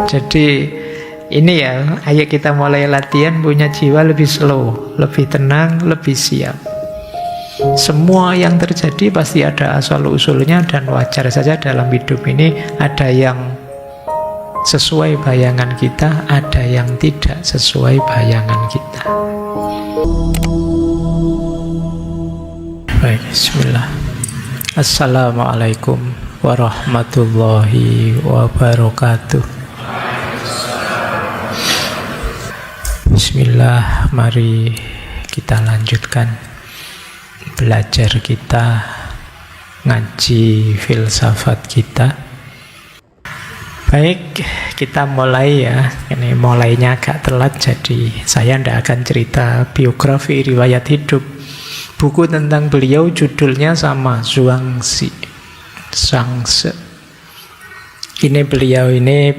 Jadi ini ya, ayo kita mulai latihan punya jiwa lebih slow, lebih tenang, lebih siap. Semua yang terjadi pasti ada asal-usulnya, dan wajar saja dalam hidup ini ada yang sesuai bayangan kita, ada yang tidak sesuai bayangan kita. Baik, bismillah. Assalamualaikum warahmatullahi wabarakatuh. Bismillah, mari kita lanjutkan belajar kita, ngaji filsafat kita. Baik, kita mulai ya. Ini mulainya agak telat, jadi saya tidak akan cerita biografi riwayat hidup. Buku tentang beliau judulnya sama, Zhuangzi. Ini beliau ini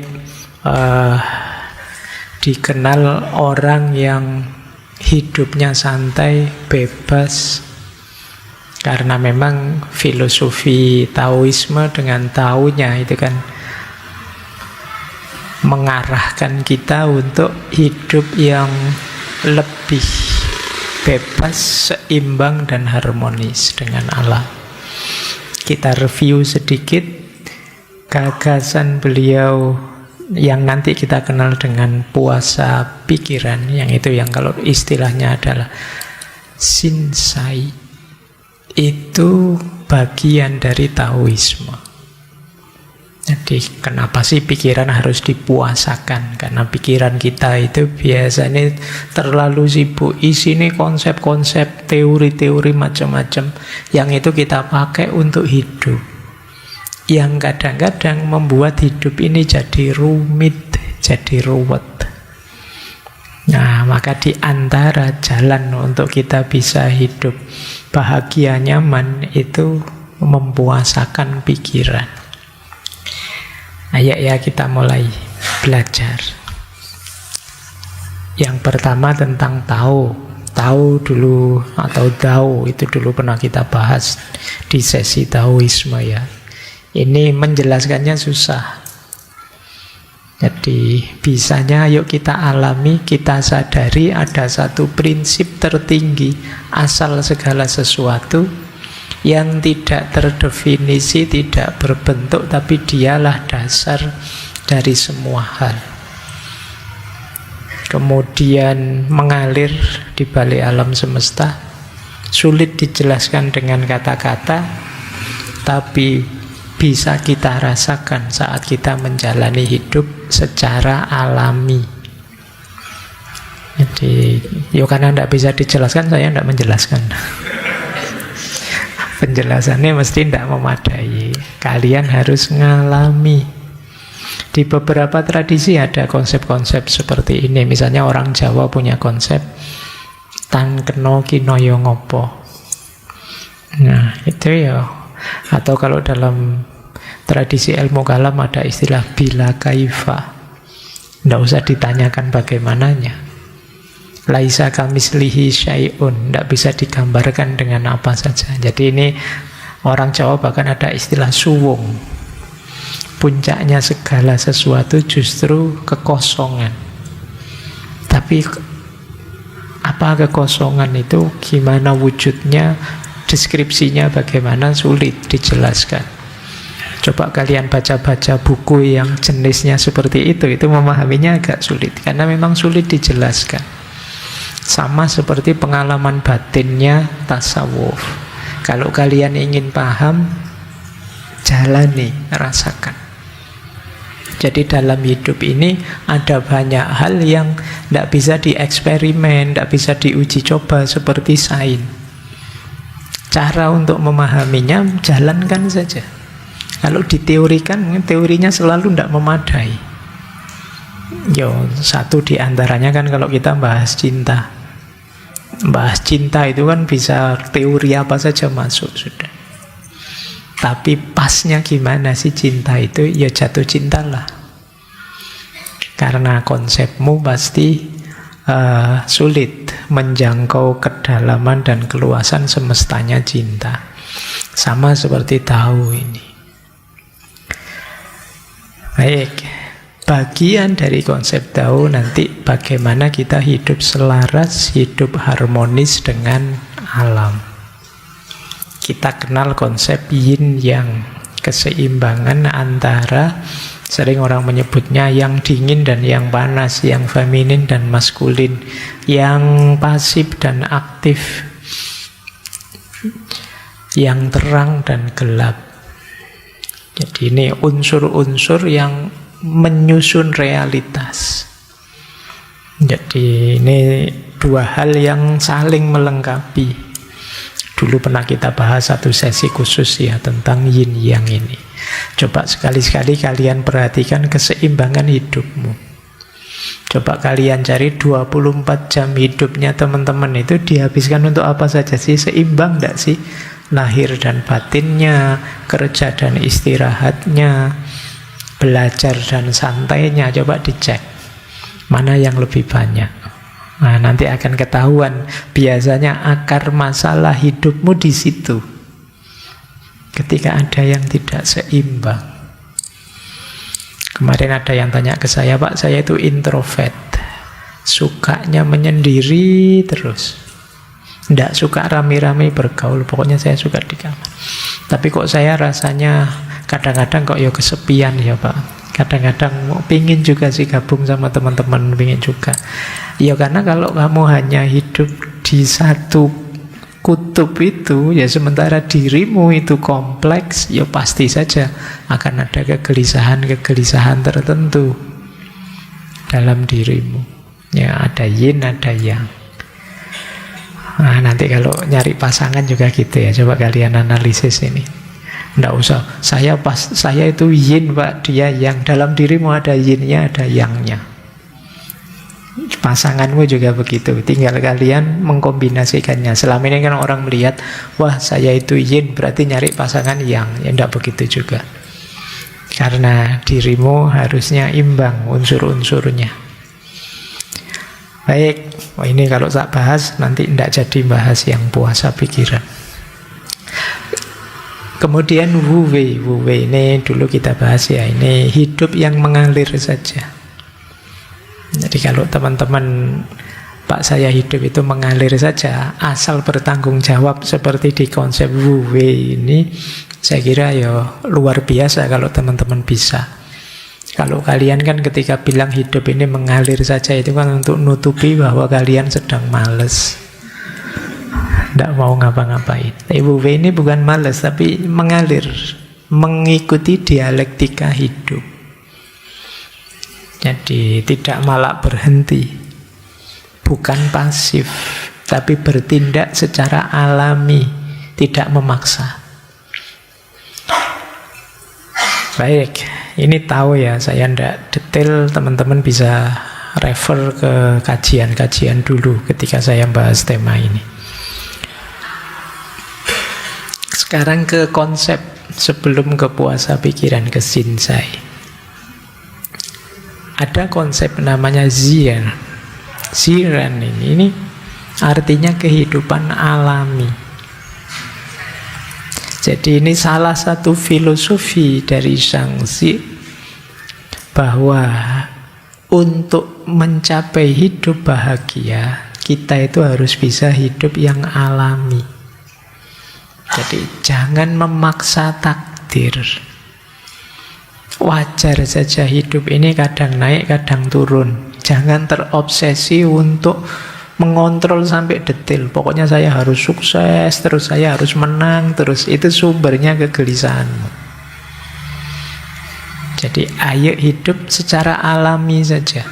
dikenal orang yang hidupnya santai, bebas, karena memang filosofi Taoisme dengan Taonya itu kan mengarahkan kita untuk hidup yang lebih bebas, seimbang, dan harmonis dengan alam. Kita review sedikit gagasan beliau yang nanti kita kenal dengan puasa pikiran, yang itu yang kalau istilahnya adalah Shinsai, itu bagian dari Taoisme. Jadi kenapa sih pikiran harus dipuasakan? Karena pikiran kita itu biasanya terlalu sibuk isinya konsep-konsep, teori-teori macam-macam yang itu kita pakai untuk hidup, yang kadang-kadang membuat hidup ini jadi rumit, jadi ruwet. Nah, maka di antara jalan untuk kita bisa hidup bahagia, nyaman, itu mempuasakan pikiran. Ayo ya kita mulai belajar. Yang pertama tentang Tao. Tao dulu, atau Dao, itu dulu pernah kita bahas di sesi Taoisme ya. Ini menjelaskannya susah. Jadi bisanya yuk kita alami, kita sadari ada satu prinsip tertinggi asal segala sesuatu yang tidak terdefinisi, tidak berbentuk, tapi dialah dasar dari semua hal. Kemudian mengalir di balik alam semesta, sulit dijelaskan dengan kata-kata, tapi bisa kita rasakan saat kita menjalani hidup secara alami. Jadi, karena tidak bisa dijelaskan, saya tidak menjelaskan. Penjelasannya mesti tidak memadai. Kalian harus ngalami. Di beberapa tradisi ada konsep-konsep seperti ini. Misalnya orang Jawa punya konsep tan keno kinoyo ngopo. Nah, itu ya. Atau kalau dalam tradisi ilmu kalam ada istilah bila kaifa. Tidak usah ditanyakan bagaimananya. Laisa kamislihi syai'un, tidak bisa digambarkan dengan apa saja. Jadi ini orang Jawa bahkan ada istilah suwung. Puncaknya segala sesuatu justru kekosongan. Tapi apa kekosongan itu, gimana wujudnya, deskripsinya bagaimana, sulit dijelaskan. Coba kalian baca-baca buku yang jenisnya seperti itu memahaminya agak sulit, karena memang sulit dijelaskan. Sama seperti pengalaman batinnya tasawuf. Kalau kalian ingin paham, jalani, rasakan. Jadi dalam hidup ini ada banyak hal yang tidak bisa dieksperimen, tidak bisa diuji coba seperti sains. Cara untuk memahaminya, jalankan saja. Kalau diteorikan, teorinya selalu tidak memadai. Satu di antaranya kan kalau kita bahas cinta. Bahas cinta itu kan bisa teori apa saja masuk sudah. Tapi pasnya gimana sih cinta itu? Ya jatuh cintalah. Karena konsepmu pasti sulit menjangkau kedalaman dan keluasan semestanya cinta. Sama seperti tahu ini. Baik, bagian dari konsep Tao nanti bagaimana kita hidup selaras, hidup harmonis dengan alam. Kita kenal konsep yin yang, keseimbangan antara, sering orang menyebutnya yang dingin dan yang panas, yang feminin dan maskulin, yang pasif dan aktif, yang terang dan gelap. Jadi ini unsur-unsur yang menyusun realitas. Jadi ini dua hal yang saling melengkapi. Dulu pernah kita bahas satu sesi khusus ya tentang yin yang ini. Coba sekali-sekali kalian perhatikan keseimbangan hidupmu. Coba kalian cari 24 jam hidupnya teman-teman itu dihabiskan untuk apa saja sih? Seimbang enggak sih? Lahir dan batinnya, kerja dan istirahatnya, belajar dan santainya. Coba dicek mana yang lebih banyak. Nah, nanti akan ketahuan biasanya akar masalah hidupmu di situ. Ketika ada yang tidak seimbang. Kemarin ada yang tanya ke saya, Pak, saya itu introvert, sukanya menyendiri terus. Tidak suka rame-rame bergaul, pokoknya saya suka di kamar. Tapi kok saya rasanya kadang-kadang kok ya kesepian ya Pak. Kadang-kadang pingin juga sih gabung sama teman-teman, pingin juga. Ya karena kalau kamu hanya hidup di satu kutub itu, ya sementara dirimu itu kompleks, ya pasti saja akan ada kegelisahan-kegelisahan tertentu dalam dirimu. Ya ada yin, ada yang. Nah, nanti kalau nyari pasangan juga gitu ya. Coba kalian analisis ini. Nggak usah, saya itu yin Pak, dia yang. Dalam dirimu ada yinnya, ada yangnya. Pasanganmu juga begitu. Tinggal kalian mengkombinasikannya. Selama ini kan orang melihat, wah saya itu yin, berarti nyari pasangan yang. Ya nggak begitu juga. Karena dirimu harusnya imbang unsur-unsurnya. Baik, ini kalau tak bahas nanti tidak jadi bahas yang puasa pikiran. Kemudian Wu Wei ini dulu kita bahas ya, ini hidup yang mengalir saja. Jadi kalau teman-teman, Pak saya hidup itu mengalir saja, asal bertanggung jawab seperti di konsep Wu Wei ini, saya kira ya luar biasa kalau teman-teman bisa. Kalau kalian kan ketika bilang hidup ini mengalir saja, itu kan untuk nutupi bahwa kalian sedang males, tidak mau ngapa-ngapain. Wu Wei ini bukan males, tapi mengalir, mengikuti dialektika hidup. Jadi tidak malah berhenti, bukan pasif, tapi bertindak secara alami, tidak memaksa. Baik, ini tahu ya, saya tidak detail, teman-teman bisa refer ke kajian-kajian dulu ketika saya bahas tema ini. Sekarang ke konsep sebelum ke puasa pikiran, ke Shinsai. Ada konsep namanya Ziran. Ziran ini artinya kehidupan alami. Jadi ini salah satu filosofi dari Zhangzi, bahwa untuk mencapai hidup bahagia, kita itu harus bisa hidup yang alami. Jadi jangan memaksa takdir. Wajar saja hidup ini kadang naik, kadang turun. Jangan terobsesi untuk mengontrol sampai detail. Pokoknya saya harus sukses, terus saya harus menang, terus itu sumbernya kegelisahanmu. Jadi ayo hidup secara alami saja.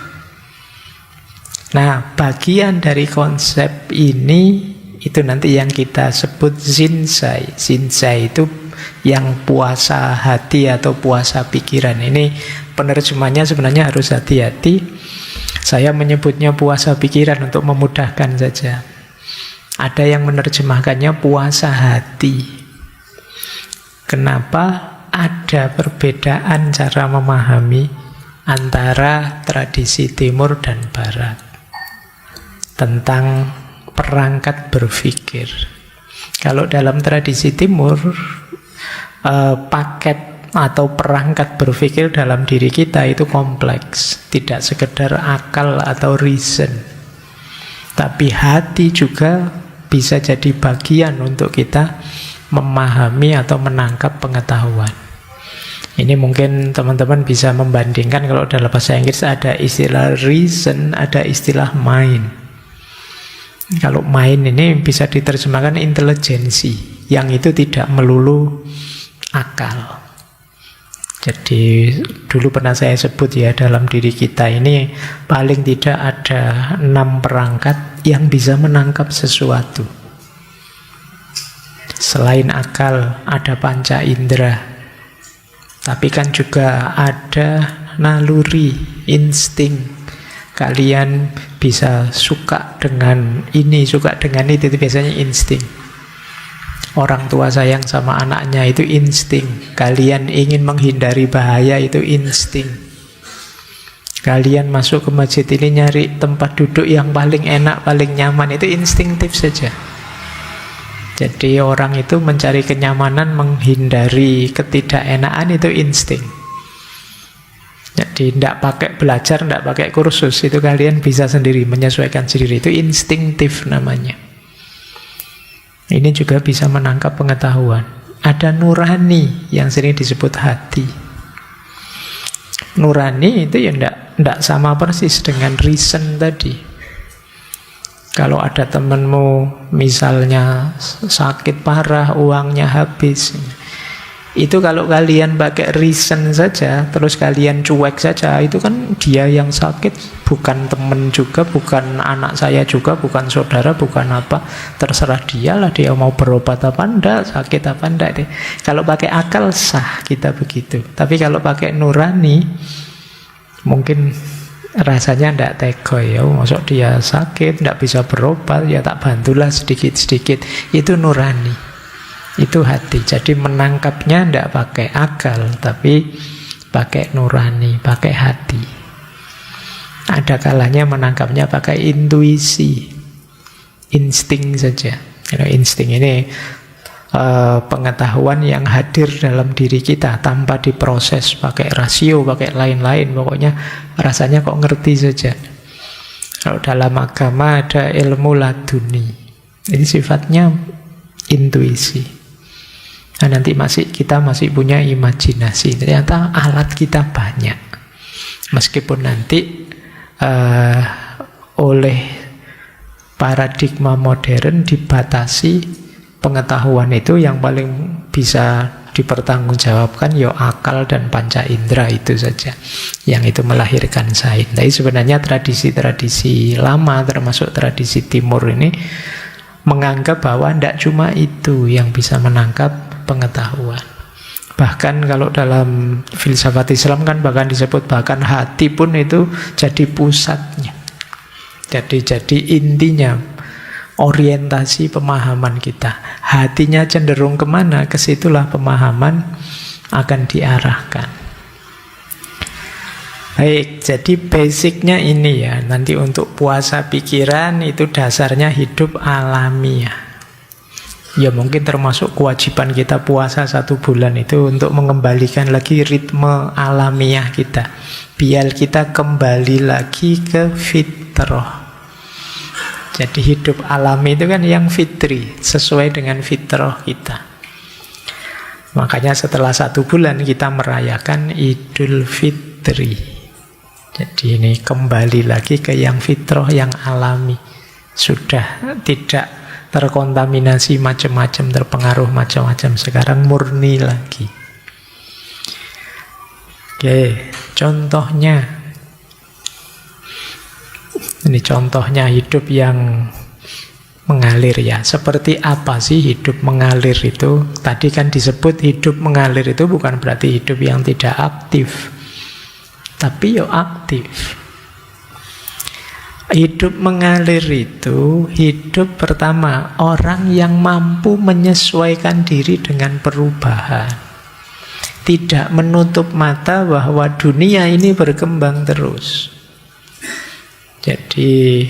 Nah, bagian dari konsep ini itu nanti yang kita sebut Shinsai. Shinsai itu yang puasa hati atau puasa pikiran. Ini penerjemahnya sebenarnya harus hati-hati. Saya menyebutnya puasa pikiran untuk memudahkan saja. Ada yang menerjemahkannya puasa hati. Kenapa? Ada perbedaan cara memahami antara tradisi timur dan barat tentang perangkat berpikir. Kalau dalam tradisi timur, paket atau perangkat berpikir dalam diri kita itu kompleks. Tidak sekedar akal atau reason. Tapi hati juga bisa jadi bagian untuk kita memahami atau menangkap pengetahuan. Ini mungkin teman-teman bisa membandingkan, kalau dalam bahasa Inggris ada istilah reason, ada istilah mind. Kalau mind ini bisa diterjemahkan intelijensi, yang itu tidak melulu akal. Jadi dulu pernah saya sebut ya, dalam diri kita ini paling tidak ada 6 perangkat yang bisa menangkap sesuatu. Selain akal ada panca indera. Tapi kan juga ada naluri, insting. Kalian bisa suka dengan ini, suka dengan itu biasanya insting. Orang tua sayang sama anaknya, itu insting. Kalian ingin menghindari bahaya, itu insting. Kalian masuk ke masjid ini nyari tempat duduk yang paling enak, paling nyaman, itu instinktif saja. Jadi orang itu mencari kenyamanan, menghindari ketidakenaan, itu insting. Jadi tidak pakai belajar, tidak pakai kursus, itu kalian bisa sendiri, menyesuaikan sendiri. Itu instinktif namanya. Ini juga bisa menangkap pengetahuan. Ada nurani yang sering disebut hati. Nurani itu ya tidak sama persis dengan reason tadi. Kalau ada temanmu misalnya sakit parah, uangnya habis, itu kalau kalian pakai reason saja, terus kalian cuek saja, itu kan dia yang sakit, bukan teman juga, bukan anak saya juga, bukan saudara, bukan apa, terserah dialah, dia mau berobat apa enggak, sakit apa enggak. Kalau pakai akal sah kita begitu, tapi kalau pakai nurani mungkin rasanya tidak tega ya, maksud dia sakit, tidak bisa berobat, ya tak bantulah sedikit-sedikit. Itu nurani, itu hati. Jadi menangkapnya tidak pakai akal, tapi pakai nurani, pakai hati. Ada kalanya menangkapnya pakai intuisi, insting saja. Insting ini pengetahuan yang hadir dalam diri kita tanpa diproses pakai rasio, pakai lain-lain, pokoknya rasanya kok ngerti saja. Kalau dalam agama ada ilmu laduni, ini sifatnya intuisi. Nah, nanti kita masih punya imajinasi, ternyata alat kita banyak, meskipun nanti oleh paradigma modern dibatasi. Pengetahuan itu yang paling bisa dipertanggungjawabkan ya akal dan panca indera itu saja, yang itu melahirkan sains. Tapi sebenarnya tradisi-tradisi lama termasuk tradisi timur ini menganggap bahwa tidak cuma itu yang bisa menangkap pengetahuan. Bahkan kalau dalam filsafat Islam kan bahkan disebut bahkan hati pun itu jadi pusatnya, jadi intinya, orientasi pemahaman kita. Hatinya cenderung kemana, kesitulah pemahaman akan diarahkan. Baik, jadi basicnya ini ya. Nanti untuk puasa pikiran itu dasarnya hidup alamiah. Ya mungkin termasuk kewajiban kita puasa 1 bulan itu untuk mengembalikan lagi ritme alamiah kita, biar kita kembali lagi ke fitrah. Jadi hidup alami itu kan yang fitri, sesuai dengan fitrah kita. Makanya setelah 1 bulan kita merayakan Idul Fitri. Jadi ini kembali lagi ke yang fitrah, yang alami. Sudah tidak terkontaminasi macam-macam, terpengaruh macam-macam. Sekarang murni lagi. Oke, contohnya. Ini contohnya hidup yang mengalir ya. Seperti apa sih hidup mengalir itu? Tadi kan disebut hidup mengalir itu bukan berarti hidup yang tidak aktif, tapi ya aktif. Hidup mengalir itu hidup pertama orang yang mampu menyesuaikan diri dengan perubahan, tidak menutup mata bahwa dunia ini berkembang terus. Jadi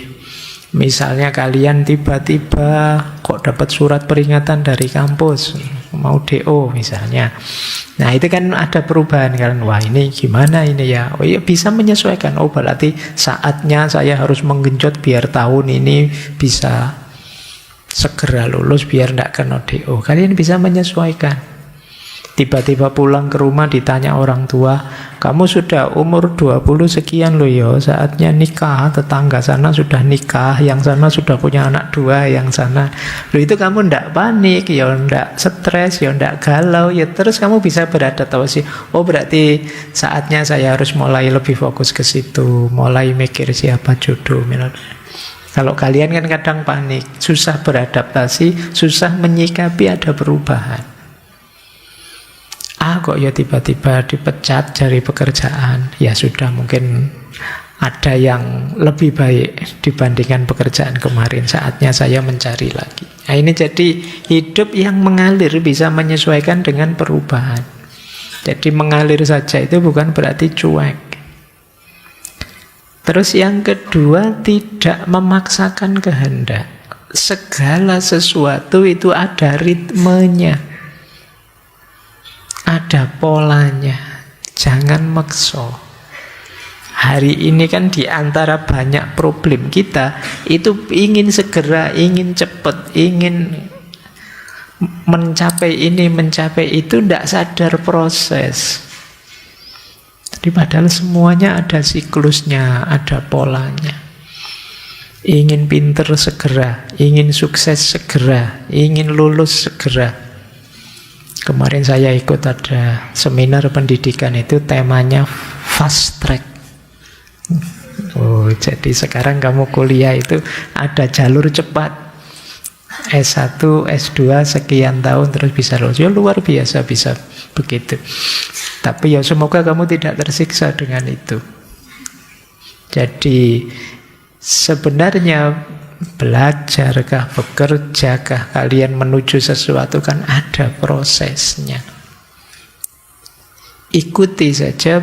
misalnya kalian tiba-tiba kok dapat surat peringatan dari kampus, mau DO misalnya. Nah itu kan ada perubahan kan, wah ini gimana ini ya, oh iya bisa menyesuaikan, oh berarti saatnya saya harus menggenjot biar tahun ini bisa segera lulus biar tidak kena DO. Kalian bisa menyesuaikan. Tiba-tiba pulang ke rumah ditanya orang tua, kamu sudah umur 20 sekian loh ya, saatnya nikah. Tetangga sana sudah nikah, yang sana sudah punya anak 2, yang sana. Loh itu kamu ndak panik, ya ndak stres, ya ndak galau, ya terus kamu bisa beradaptasi. Oh berarti saatnya saya harus mulai lebih fokus ke situ, mulai mikir siapa jodoh. Kalau kalian kan kadang panik, susah beradaptasi, susah menyikapi ada perubahan. Kok ya tiba-tiba dipecat dari pekerjaan. Ya sudah, mungkin ada yang lebih baik dibandingkan pekerjaan kemarin. Saatnya saya mencari lagi. Nah ini jadi hidup yang mengalir, bisa menyesuaikan dengan perubahan. Jadi mengalir saja itu bukan berarti cuek. Terus yang kedua, tidak memaksakan kehendak. Segala sesuatu itu ada ritmenya, ada polanya. Jangan makso. Hari ini kan di antara banyak problem kita itu ingin segera, ingin cepat, ingin mencapai ini, mencapai itu, tidak sadar proses. Jadi padahal semuanya ada siklusnya, ada polanya. Ingin pinter segera, ingin sukses segera, ingin lulus segera. Kemarin saya ikut ada seminar pendidikan, itu temanya fast track. Oh, jadi sekarang kamu kuliah itu ada jalur cepat. S1, S2 sekian tahun terus bisa lulus. Ya luar biasa bisa begitu. Tapi ya semoga kamu tidak tersiksa dengan itu. Jadi sebenarnya belajarkah, bekerjakah kalian menuju sesuatu kan ada prosesnya. Ikuti saja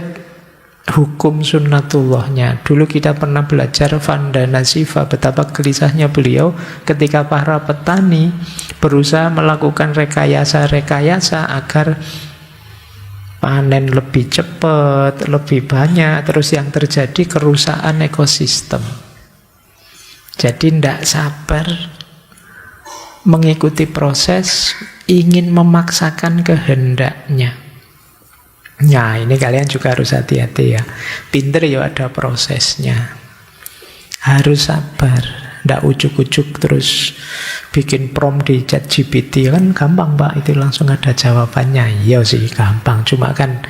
hukum sunnatullahnya. Dulu kita pernah belajar Vandana Siva, betapa gelisahnya beliau ketika para petani berusaha melakukan rekayasa-rekayasa agar panen lebih cepat, lebih banyak, terus yang terjadi kerusakan ekosistem. Jadi tidak sabar mengikuti proses, ingin memaksakan kehendaknya. Nah ini kalian juga harus hati-hati ya. Pinter ya ada prosesnya. Harus sabar. Tidak ujuk-ujuk terus bikin prompt di ChatGPT. Kan gampang Pak, itu langsung ada jawabannya. Iya sih gampang, cuma kan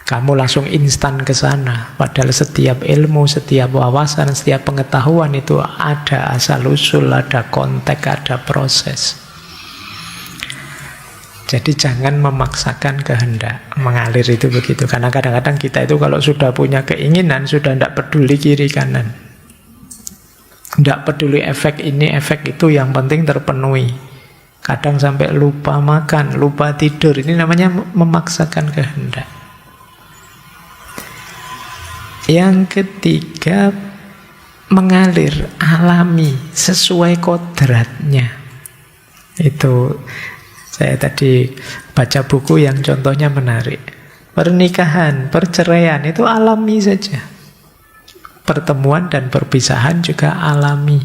kamu langsung instan ke sana. Padahal setiap ilmu, setiap wawasan, setiap pengetahuan itu ada asal-usul, ada konteks, ada proses. Jadi jangan memaksakan kehendak. Mengalir itu begitu. Karena kadang-kadang kita itu kalau sudah punya keinginan, sudah tidak peduli kiri kanan. Tidak peduli efek ini, efek itu, yang penting terpenuhi. Kadang sampai lupa makan, lupa tidur. Ini namanya memaksakan kehendak. Yang ketiga, mengalir, alami, sesuai kodratnya. Itu saya tadi baca buku yang contohnya menarik. Pernikahan, perceraian itu alami saja. Pertemuan dan perpisahan juga alami.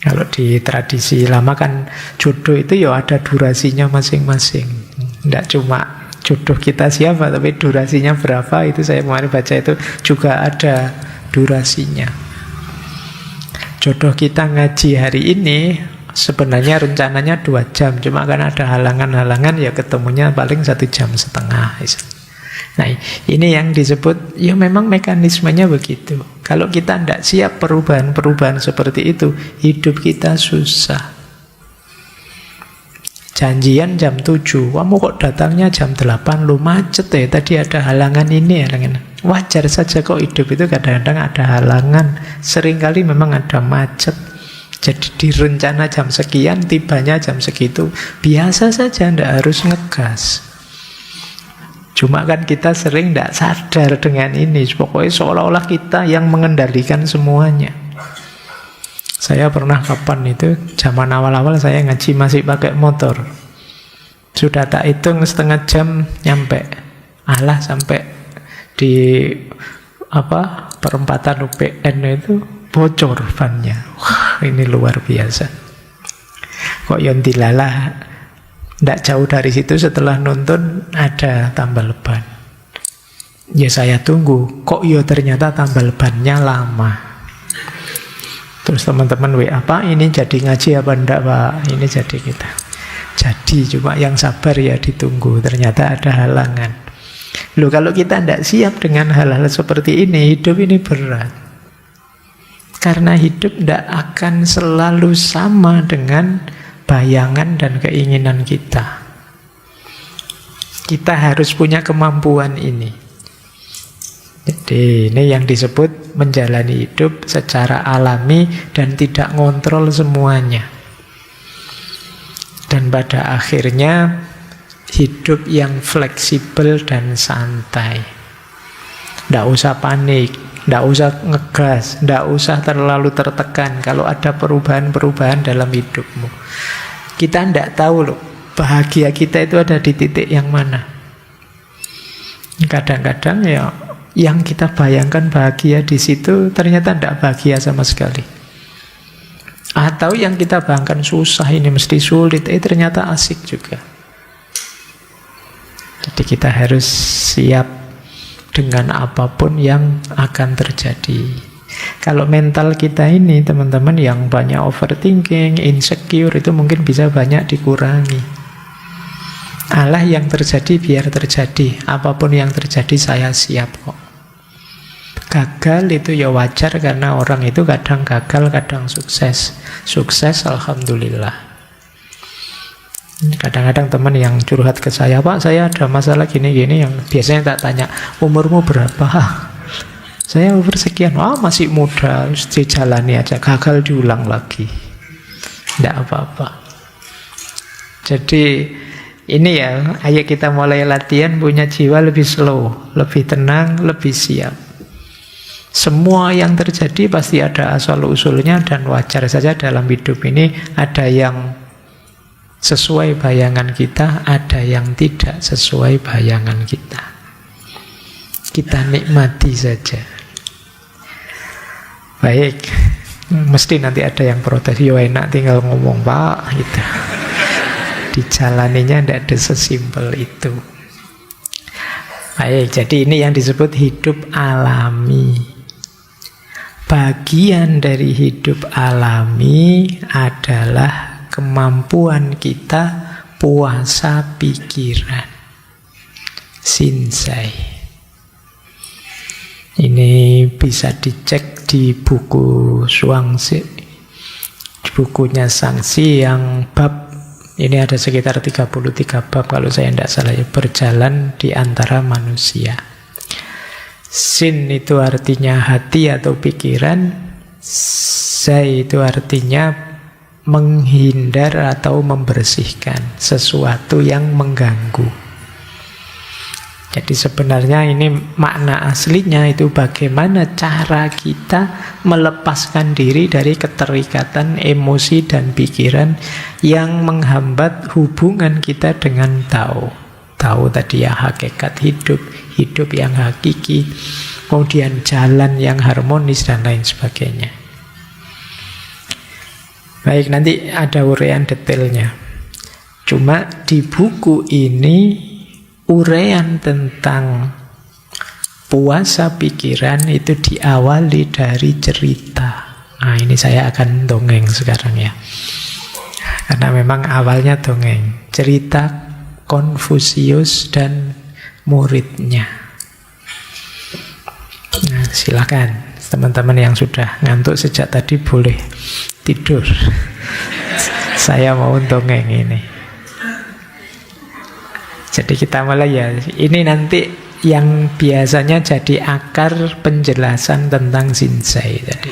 Kalau di tradisi lama kan jodoh itu ya ada durasinya masing-masing. Tidak cuma jodoh kita siapa, tapi durasinya berapa, itu saya kemarin baca itu juga ada durasinya. Jodoh kita ngaji hari ini sebenarnya rencananya 2 jam, cuma kan ada halangan-halangan ya ketemunya paling 1,5 jam. Nah ini yang disebut, ya memang mekanismenya begitu. Kalau kita tidak siap perubahan-perubahan seperti itu, hidup kita susah. Janjian jam 7, kamu kok datangnya jam 8, lu macet ya, tadi ada halangan ini, halangan. Wajar saja kok hidup itu kadang-kadang ada halangan. Seringkali memang ada macet. Jadi direncana jam sekian, tibanya jam segitu. Biasa saja, tidak harus ngegas. Cuma kan kita sering tidak sadar dengan ini. Pokoknya seolah-olah kita yang mengendalikan semuanya. Saya pernah kapan itu, zaman awal-awal saya ngaji masih pakai motor. Sudah tak hitung setengah jam nyampe. Alah, sampai di perempatan UPN itu bocor bannya. Wah, ini luar biasa. Kok yang dilalah, tidak jauh dari situ setelah nonton ada tambal ban. Ya saya tunggu, kok ya ternyata tambal bannya lama. Terus teman-teman WA, Pak ini jadi ngaji apa enggak Pak? Ini jadi kita. Jadi cuma yang sabar ya ditunggu. Ternyata ada halangan. Loh, kalau kita tidak siap dengan hal-hal seperti ini, hidup ini berat. Karena hidup tidak akan selalu sama dengan bayangan dan keinginan kita. Kita harus punya kemampuan ini. Jadi ini yang disebut menjalani hidup secara alami dan tidak ngontrol semuanya. Dan pada akhirnya hidup yang fleksibel dan santai. Tidak usah panik, tidak usah ngegas, tidak usah terlalu tertekan kalau ada perubahan-perubahan dalam hidupmu. Kita tidak tahu loh, bahagia kita itu ada di titik yang mana. Kadang-kadang ya yang kita bayangkan bahagia di situ ternyata tidak bahagia sama sekali. Atau yang kita bayangkan susah, ini mesti sulit, ternyata asik juga. Jadi kita harus siap dengan apapun yang akan terjadi. Kalau mental kita ini, teman-teman, yang banyak overthinking, insecure, itu mungkin bisa banyak dikurangi. Allah, yang terjadi biar terjadi. Apapun yang terjadi saya siap kok. Gagal itu ya wajar, karena orang itu kadang gagal, kadang sukses. Sukses, alhamdulillah. Kadang-kadang teman yang curhat ke saya, Pak saya ada masalah gini-gini, yang biasanya tak tanya, umurmu berapa? Saya umur sekian. Masih muda, dijalani aja. Gagal diulang lagi, tidak apa-apa. Jadi ini ya, ayo kita mulai latihan punya jiwa lebih slow, lebih tenang, lebih siap. Semua yang terjadi pasti ada asal-usulnya, dan wajar saja dalam hidup ini ada yang sesuai bayangan kita, ada yang tidak sesuai bayangan kita. Kita nikmati saja. Baik, mesti nanti ada yang protes, yo enak tinggal ngomong Pak, gitu. Dijalaninya tidak ada sesimpel itu. Baik, jadi ini yang disebut hidup alami. Bagian dari hidup alami adalah kemampuan kita puasa pikiran. Shinsai. Ini bisa dicek di buku Shuangzi, bukunya Shangxi yang bab ini ada sekitar 33 bab kalau saya tidak salah, berjalan di antara manusia. Shin itu artinya hati atau pikiran, Zai itu artinya menghindar atau membersihkan sesuatu yang mengganggu. Jadi sebenarnya ini makna aslinya itu bagaimana cara kita melepaskan diri dari keterikatan emosi dan pikiran yang menghambat hubungan kita dengan Tao. Tao tadi ya hakikat hidup, hidup yang hakiki, kemudian jalan yang harmonis dan lain sebagainya. Baik, nanti ada uraian detailnya. Cuma di buku ini uraian tentang puasa pikiran itu diawali dari cerita. Nah, ini saya akan dongeng sekarang ya. Karena memang awalnya dongeng. Cerita Konfusius dan muridnya. Nah, silakan teman-teman yang sudah ngantuk sejak tadi boleh tidur. Saya mau dongeng ini. Jadi kita mulai ya. Ini nanti yang biasanya jadi akar penjelasan tentang Shinsai tadi.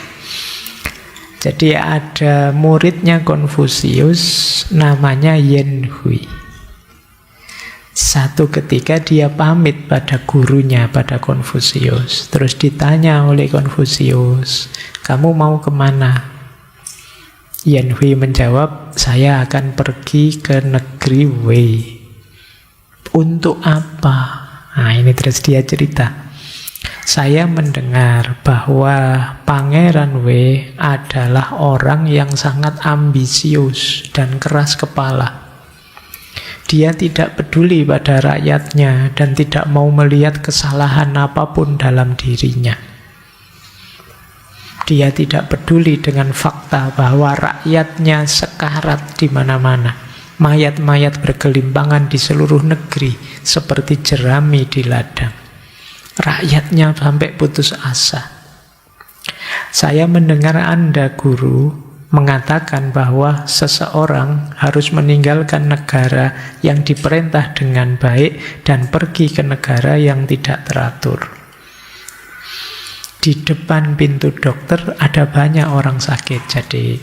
Jadi ada muridnya Konfusius namanya Yen Hui. Satu ketika dia pamit pada gurunya, pada Konfusius. Terus ditanya oleh Konfusius, kamu mau kemana? Yen Hui menjawab, saya akan pergi ke negeri Wei. Untuk apa? Nah, ini terus dia cerita. Saya mendengar bahwa Pangeran W adalah orang yang sangat ambisius dan keras kepala. Dia tidak peduli pada rakyatnya dan tidak mau melihat kesalahan apapun dalam dirinya. Dia tidak peduli dengan fakta bahwa rakyatnya sekarat di mana-mana. Mayat-mayat bergelimpangan di seluruh negeri seperti jerami di ladang. Rakyatnya sampai putus asa. Saya mendengar Anda, Guru, mengatakan bahwa seseorang harus meninggalkan negara yang diperintah dengan baik dan pergi ke negara yang tidak teratur. Di depan pintu dokter ada banyak orang sakit. Jadi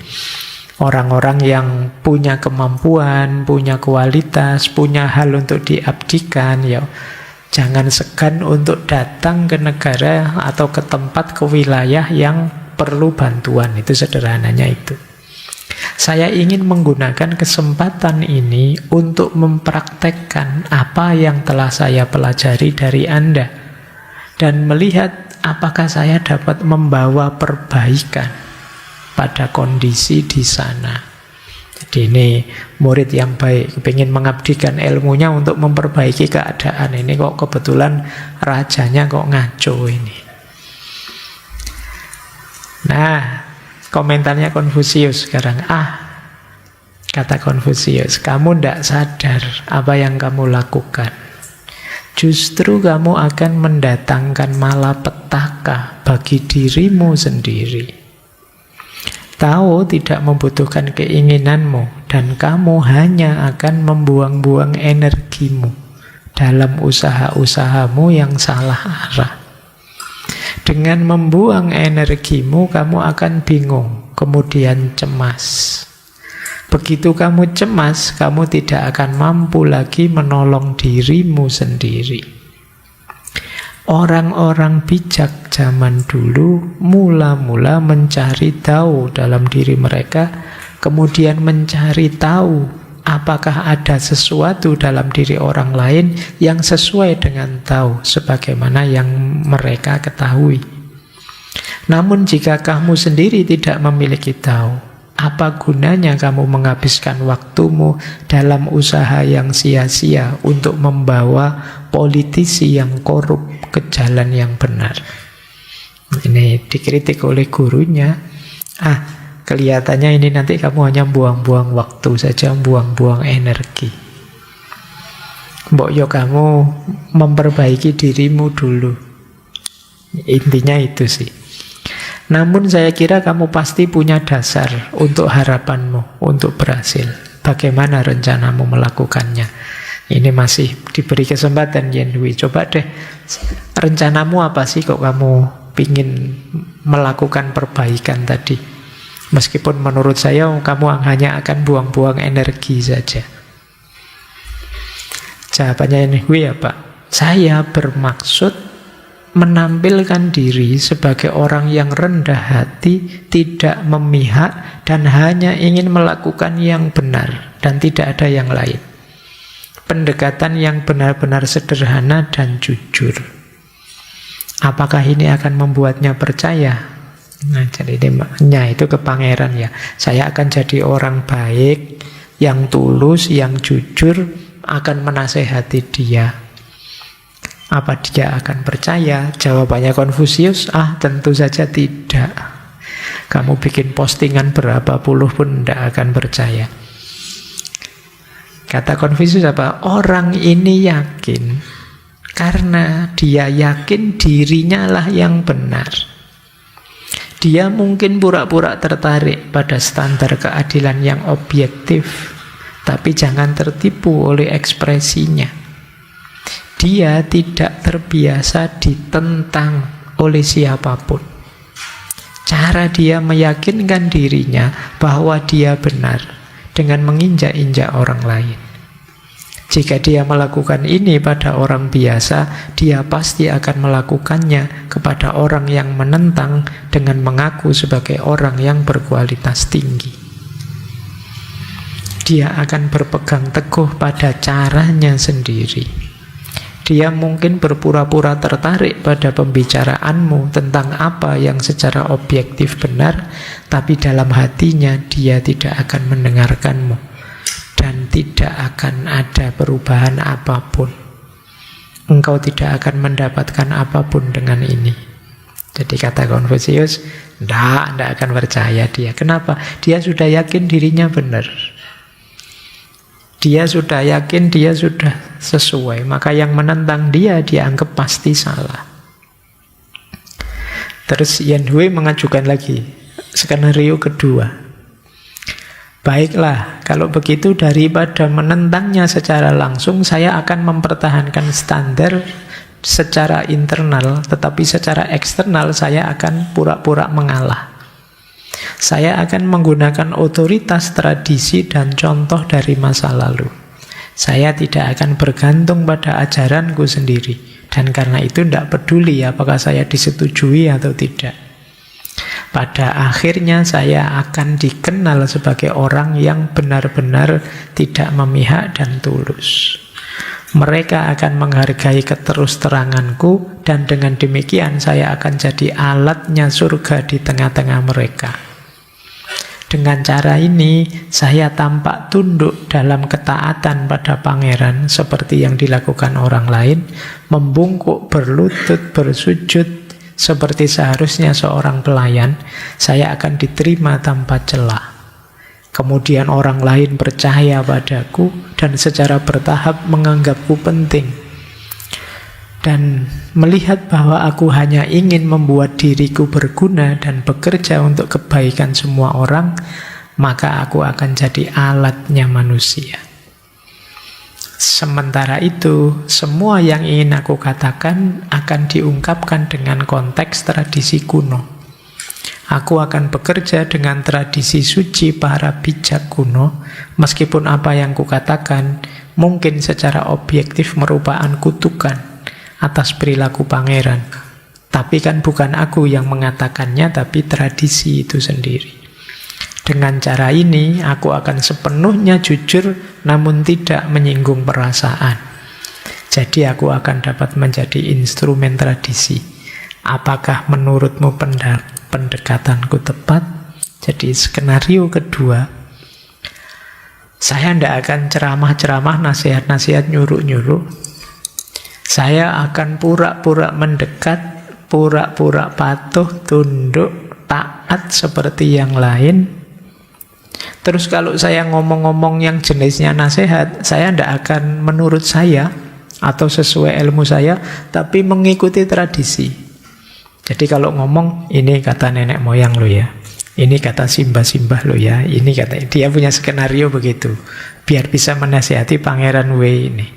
orang-orang yang punya kemampuan, punya kualitas, punya hal untuk diabdikan, ya jangan segan untuk datang ke negara atau ke tempat, ke wilayah yang perlu bantuan. Itu sederhananya itu. Saya ingin menggunakan kesempatan ini untuk mempraktekkan apa yang telah saya pelajari dari Anda dan melihat apakah saya dapat membawa perbaikan pada kondisi di sana. Jadi ini murid yang baik, ingin mengabdikan ilmunya untuk memperbaiki keadaan. Ini kok kebetulan rajanya kok ngaco ini. Nah, komentarnya Konfusius sekarang. Kata Konfusius, kamu tidak sadar apa yang kamu lakukan. Justru kamu akan mendatangkan malapetaka bagi dirimu sendiri. Tao tidak membutuhkan keinginanmu dan kamu hanya akan membuang-buang energimu dalam usaha-usahamu yang salah arah. Dengan membuang energimu, kamu akan bingung, kemudian cemas. Begitu kamu cemas, kamu tidak akan mampu lagi menolong dirimu sendiri. Orang-orang bijak zaman dulu mula-mula mencari tahu dalam diri mereka, kemudian mencari tahu apakah ada sesuatu dalam diri orang lain yang sesuai dengan tahu, sebagaimana yang mereka ketahui. Namun jika kamu sendiri tidak memiliki tahu, apa gunanya kamu menghabiskan waktumu dalam usaha yang sia-sia untuk membawa politisi yang korup ke jalan yang benar? Ini dikritik oleh gurunya. Kelihatannya ini nanti kamu hanya buang-buang waktu saja, buang-buang energi. Mbok yo kamu memperbaiki dirimu dulu. Intinya itu sih. Namun saya kira kamu pasti punya dasar untuk harapanmu, untuk berhasil. Bagaimana rencanamu melakukannya? Ini masih diberi kesempatan, Yen Hui. Coba deh, rencanamu apa sih kok kamu pingin melakukan perbaikan tadi? Meskipun menurut saya kamu hanya akan buang-buang energi saja. Jawabannya Yen Hui apa? Saya bermaksud menampilkan diri sebagai orang yang rendah hati, tidak memihak, dan hanya ingin melakukan yang benar dan tidak ada yang lain. Pendekatan yang benar-benar sederhana dan jujur. Apakah ini akan membuatnya percaya? Nah, jadi ini itu ke pangeran ya. Saya akan jadi orang baik, yang tulus, yang jujur, akan menasehati dia. Apa dia akan percaya? Jawabannya Konfusius, tentu saja tidak. Kamu bikin postingan berapa puluh pun tidak akan percaya. Kata Konfusius apa? Orang ini yakin karena dia yakin dirinya lah yang benar. Dia mungkin pura-pura tertarik pada standar keadilan yang objektif, tapi jangan tertipu oleh ekspresinya. Dia tidak terbiasa ditentang oleh siapapun. Cara dia meyakinkan dirinya bahwa dia benar dengan menginjak-injak orang lain. Jika dia melakukan ini pada orang biasa, dia pasti akan melakukannya kepada orang yang menentang dengan mengaku sebagai orang yang berkualitas tinggi. Dia akan berpegang teguh pada caranya sendiri. Dia mungkin berpura-pura tertarik pada pembicaraanmu tentang apa yang secara objektif benar, tapi dalam hatinya dia tidak akan mendengarkanmu. Dan tidak akan ada perubahan apapun. Engkau tidak akan mendapatkan apapun dengan ini. Jadi kata Konfusius, tidak akan percaya dia. Kenapa? Dia sudah yakin dirinya benar. Dia sudah yakin dia sudah sesuai. Maka yang menentang dia dianggap pasti salah. Terus Yan Hui mengajukan lagi skenario kedua. Baiklah, kalau begitu daripada menentangnya secara langsung, saya akan mempertahankan standar secara internal, tetapi secara eksternal saya akan pura-pura mengalah. Saya akan menggunakan otoritas, tradisi, dan contoh dari masa lalu. Saya tidak akan bergantung pada ajaranku sendiri. Dan karena itu tidak peduli apakah saya disetujui atau tidak. Pada akhirnya saya akan dikenal sebagai orang yang benar-benar tidak memihak dan tulus. Mereka akan menghargai keterus-teranganku, dan dengan demikian saya akan jadi alatnya surga di tengah-tengah mereka. Dengan cara ini, saya tampak tunduk dalam ketaatan pada pangeran seperti yang dilakukan orang lain, membungkuk, berlutut, bersujud, seperti seharusnya seorang pelayan. Saya akan diterima tanpa celah. Kemudian orang lain percaya padaku dan secara bertahap menganggapku penting. Dan melihat bahwa aku hanya ingin membuat diriku berguna dan bekerja untuk kebaikan semua orang, maka aku akan jadi alatnya manusia. Sementara itu, semua yang ingin aku katakan akan diungkapkan dengan konteks tradisi kuno. Aku akan bekerja dengan tradisi suci para bijak kuno, meskipun apa yang kukatakan mungkin secara objektif merupakan kutukan atas perilaku pangeran. Tapi kan bukan aku yang mengatakannya, tapi tradisi itu sendiri. Dengan cara ini, aku akan sepenuhnya jujur, namun tidak menyinggung perasaan. Jadi aku akan dapat menjadi instrumen tradisi. Apakah menurutmu pendekatanku tepat? Jadi skenario kedua, saya tidak akan ceramah-ceramah, nasihat-nasihat, nyuruh-nyuruh. Saya akan pura-pura mendekat, pura-pura patuh, tunduk, taat seperti yang lain. Terus kalau saya ngomong-ngomong yang jenisnya nasihat, saya tidak akan menurut saya atau sesuai ilmu saya, tapi mengikuti tradisi. Jadi kalau ngomong, ini kata nenek moyang lo ya, ini kata simbah-simbah lo ya, ini kata, dia punya skenario begitu, biar bisa menasihati Pangeran Wei ini.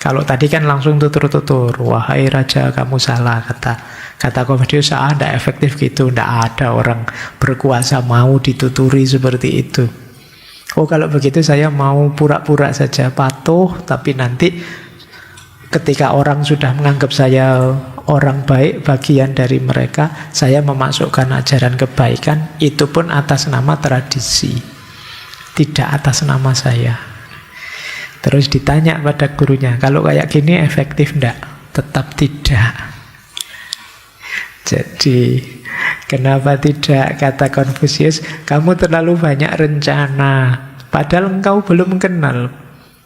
Kalau tadi kan langsung tutur-tutur, wahai raja kamu salah, kata Konfusius, tidak efektif gitu, tidak ada orang berkuasa mau dituturi seperti itu. Oh kalau begitu saya mau pura-pura saja patuh, tapi nanti ketika orang sudah menganggap saya orang baik, bagian dari mereka, saya memasukkan ajaran kebaikan, itu pun atas nama tradisi, tidak atas nama saya. Terus ditanya pada gurunya, kalau kayak gini efektif enggak? Tetap tidak. Jadi, kenapa tidak? Kata Konfusius, kamu terlalu banyak rencana. Padahal engkau belum kenal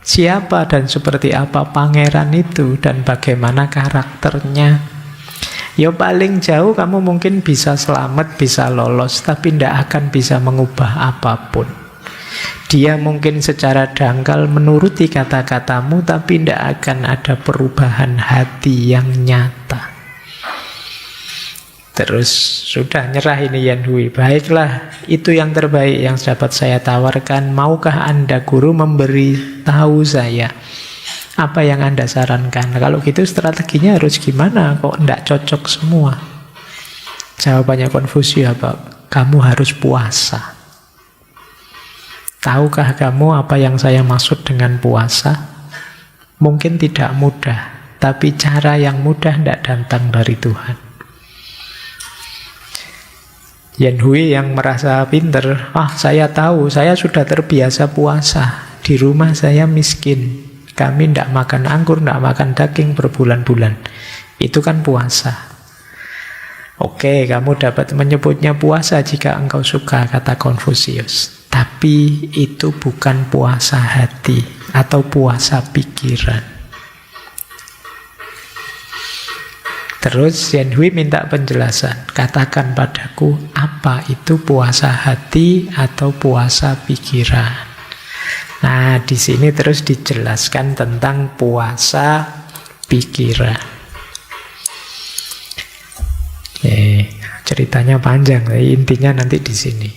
siapa dan seperti apa pangeran itu dan bagaimana karakternya. Ya paling jauh kamu mungkin bisa selamat, bisa lolos, tapi tidak akan bisa mengubah apapun. Dia mungkin secara dangkal menuruti kata-katamu, tapi tidak akan ada perubahan hati yang nyata. Terus sudah nyerah ini Yan Hui. Baiklah, itu yang terbaik yang dapat saya tawarkan. Maukah Anda guru memberi tahu saya apa yang Anda sarankan? Kalau gitu strateginya harus gimana? Kok tidak cocok semua? Jawabannya Konfusius apa? Kamu harus puasa. Tahukah kamu apa yang saya maksud dengan puasa? Mungkin tidak mudah, tapi cara yang mudah tidak datang dari Tuhan. Yen Hui yang merasa pinter, saya tahu, saya sudah terbiasa puasa. Di rumah saya miskin. Kami tidak makan anggur, tidak makan daging berbulan-bulan. Itu kan puasa. Oke, kamu dapat menyebutnya puasa jika engkau suka, kata Konfusius. Tapi itu bukan puasa hati atau puasa pikiran. Terus Yen Hui minta penjelasan. Katakan padaku, apa itu puasa hati atau puasa pikiran? Nah, di sini terus dijelaskan tentang puasa pikiran. Ceritanya panjang, intinya nanti di sini.